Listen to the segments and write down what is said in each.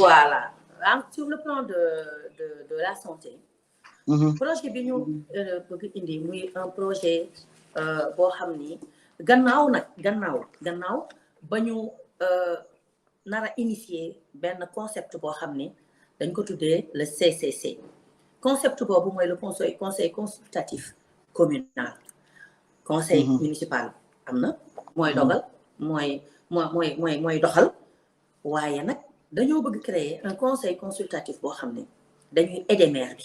voilà sur le plan de la santé. projet bi ñu bëgg indi muy un projet boo xam ni gannaaw ba ñu nar a initier benn concept boo xam ni dañ ko tuddee le CCC concept boobu mooy le conseil consultatif communal conseil municipal am na mooy dogal mooy doxal waaye nag dañoo bëgg créer un conseil consultatif boo xam ne dañuy aider maire bi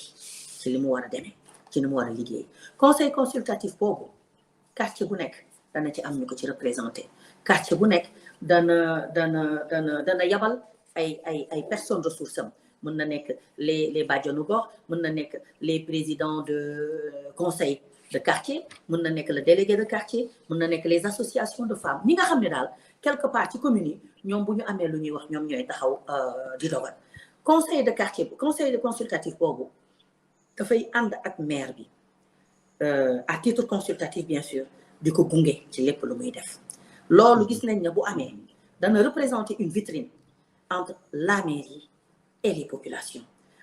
ci li mu war a demee ci li mu war a liggéey conseil consultatif boobu quartier bu nekk dana ci am ñu ko ci représenté quartier bu nekk dana yabal ay personnes ressources am mën na nekk les bàjjanu gox mën na nekk les présidents de conseil de quartier mën na nekk le délégué de quartier mën na nekk les associations de femmes ñi nga xam ne daal quelque part ci commune yi ñoom bu ñu amee lu ñuy wax ñoom ñooy taxaw di dogal conseil de quartier conseil de consultatif boobu dafay ànd ak maire bi à titre consultatif bien sûr di ko gunge ci lépp lu muy def loolu gis nañ ne bu amee dana représenter une vitrine entre la mairie et les populations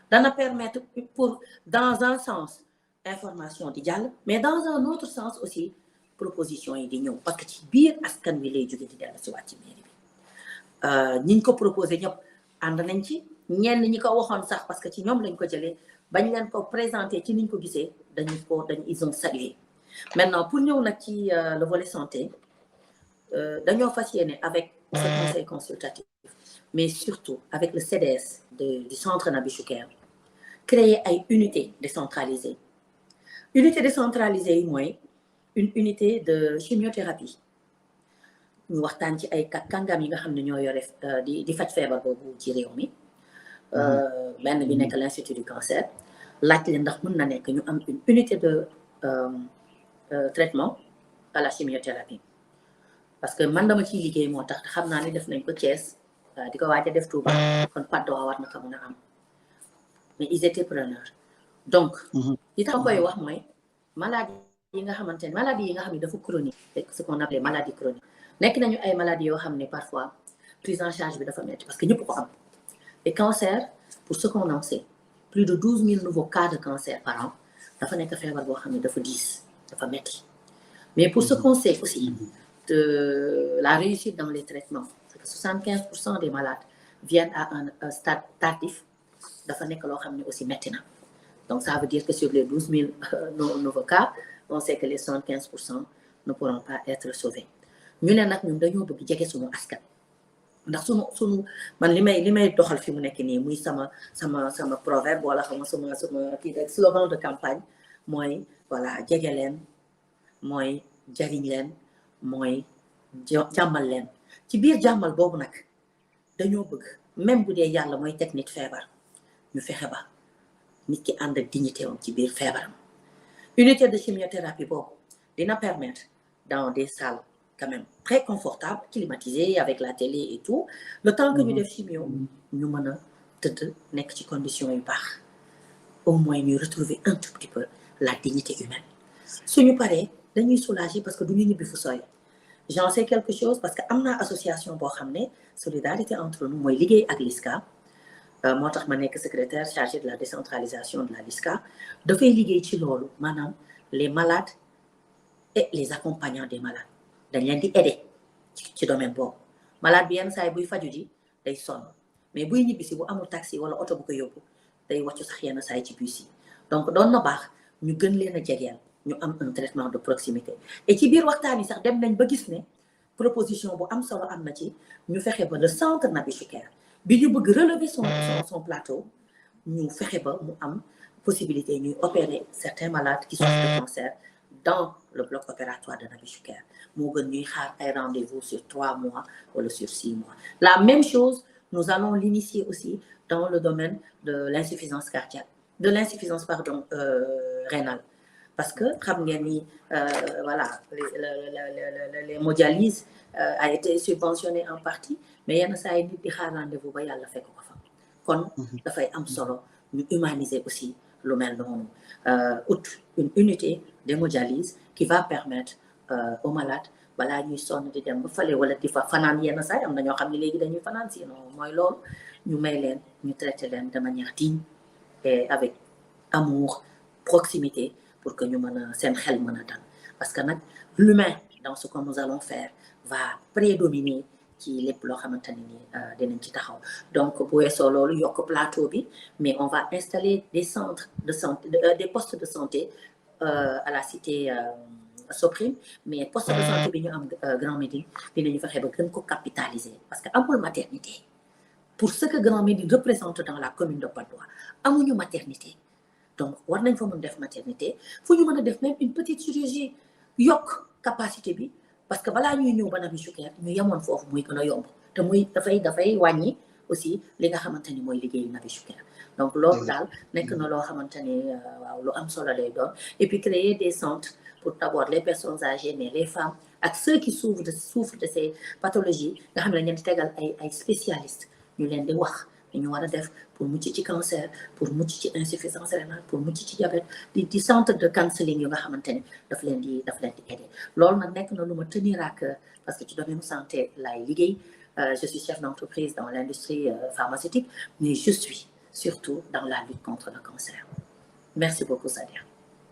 dana permettre pour dans un sens information di jàll mais dans un autre sens aussi proposition yi di ñëw parce que ci biir askan wi lay jóge di dellu si waat ci mairie bi ñi ko proposé ñëpp ànd nañ ci ñenn ñi ko waxoon sax parce que ci ñoom lañ ko jëlee bañ leen ko présenté ci niñ ko gisee ils ont salué maintenant pour ñëw nag ci le volet santé dañoo fas yéene avec ce conseil consultatif mais surtout avec le CDS du centre Nabi Choucair créer ay unités décentralisées unité décentralisée yi mooy une unité de chimiothérapie ñu waxtaan ci ay kàngam yi nga xam ne ñoo yore di faj feebar boobu ci réew mi benn bi nekk l'Institut du cancer laaj leen ndax mën na nekk ñu am une unité de traitement à la chimiothérapie parce que man dama ciy liggéey moo tax xam naa ni def nañ ko Thiès di ko waaj a def Touba kon Patte d'Oie war na ko mën a am mais ils étaient preneurs donc li tax koy wax mooy maladie yi nga xamante ne maladie yi nga xam ne dafa chronique ce qu'on appelle maladie chronique nekk nañu ay maladies yoo xam ne parfois prise en charge bi dafa metti parce que ñëpp ko am et cancer pour ce qu'on en sait plus de 12 000 nouveaux cas de cancer par an dafa nekk feebar boo xam ne dafa diis dafa metti mais pour ce qu'on sait aussi de la réussite dans les traitements c'est que 75% des malades viennent à un stade tardif dafa nekk loo xam ne aussi metti na donc ça veut dire que sur les 12 000 nouveaux cas on sait que les 75% ne pourront pas être sauvés ñu ne nag ñun dañoo bëgg jege suñu askan ndax suñu man li may doxal fi mu nekk nii muy sama proverbe wala xam nga sama kii rek slogan de campagne mooy voilà jege leen mooy jariñ leen mooy jàmmal leen ci biir jàmmal boobu nag dañoo bëgg même bu dee yàlla mooy teg nit feebar ñu fexe ba nit ki ànd ak dignité am ci biir feebaram unité de chimiothérapie boobu dina permettre dans des salles quand même très confortables climatisées avec la télé et tout le temps que ñu def chimio ñu mën a tëdd nekk ci conditions yu baax au moins ñu retrouver un tout petit peu la dignité humaine suñu paree dañuy soulager parce que duñu ñibbi fu sooy j'en sais quelque chose parce que am naa association boo xam ne solidarité entre nous mooy liggéey ak LISCA moo tax ma nekk secrétaire chargé de la décentralisation de la LISCA dafay liggéey ci loolu maanaam les malades et les accompagnants des malades dañ leen di aider ci domaine boobu malade bi yenn saa yi buy faju ji day sonn mais buy ñibbisi bu amul taxi wala oto bu ko yóbbu day wàccu sax yenn saa yi ci bus yi donc doon na baax ñu gën leen a jegeel ñu am un traitement de proximité et ci biir waxtaan yi sax dem nañ ba gis ne proposition bu am solo am na ci ñu fexe ba le centre Nabi Choucair bi ñu bëgg relever son plateau ñu fexe ba mu am possibilité ñuy opérer certains malades qui souffrent de cancer dans le bloc opératoire de Nabi Choucair moo gën ñuy xaar ay rendez-vous sur 3 mois wala sur 6 mois la même chose nous allons l'initier aussi dans le domaine de l'insuffisance cardiaque de l'insuffisance rénale parce que xam ngeen ni voilà les hémodialyses a été subventionné en partie mais yenn saa yi nit di xaar rendez-vous ba yàlla fekk ko fa kon dafay am solo ñu humaniser aussi lu mel noonu une unité d'hémodialyse qui va permettre aux malades balaa ñuy sonn di dem ba fale wala di fa fanaan yenn saa yi am na ñoo xam ne léegi dañuy fanaan sinon mooy loolu ñu may leen ñu traiter leen de manière digne et avec amour proximité pour que ñu mën a seen xel mën a dal parce que nag l'humain dans ce que nous allons faire va prédominer ci lépp loo xamante ne ni dinañ ci taxaw donc bu weesoo loolu yokk plateau bi mais on va installer des centres de santé des postes de santé à la cité Soprim mais poste de santé bi ñu am Grand Médine dinañu fexe ba gën ko capitaliser parce que amul maternité pour ce que Grand Médine représente dans la commune de Patte d'Oie amuñu maternité donc war nañ fa mën def maternité fu ñu mën a def même une petite chirurgie yokk capacité bi parce que balaa ñuy ñëw ba Nabi Choucair ñu yemoon foofu muy gën a yomb te muy dafay wàññi aussi li nga xamante ni mooy liggéeyu Nabi Choucair donc loolu daal nekk na loo xamante ni waaw lu am solo lay doon et puis créer des centres pour d'abord les personnes âgées mais les femmes ak ceux qui souffrent de ces pathologies nga xam ne dañ leen di tegal ay spécialistes ñu leen di wax ñu war a def pour mucc ci cancer pour mucc ci insuffisance rénale pour mucc ci diabète di centre de counseling yu nga xamante ni daf leen di aider loolu nag nekk na lu ma tenir à cœur parce que ci domaine santé laay liggéey je suis chef d'entreprise dans l'industrie pharmaceutique mais je suis surtout dans la lutte contre le cancer merci beaucoup Sadia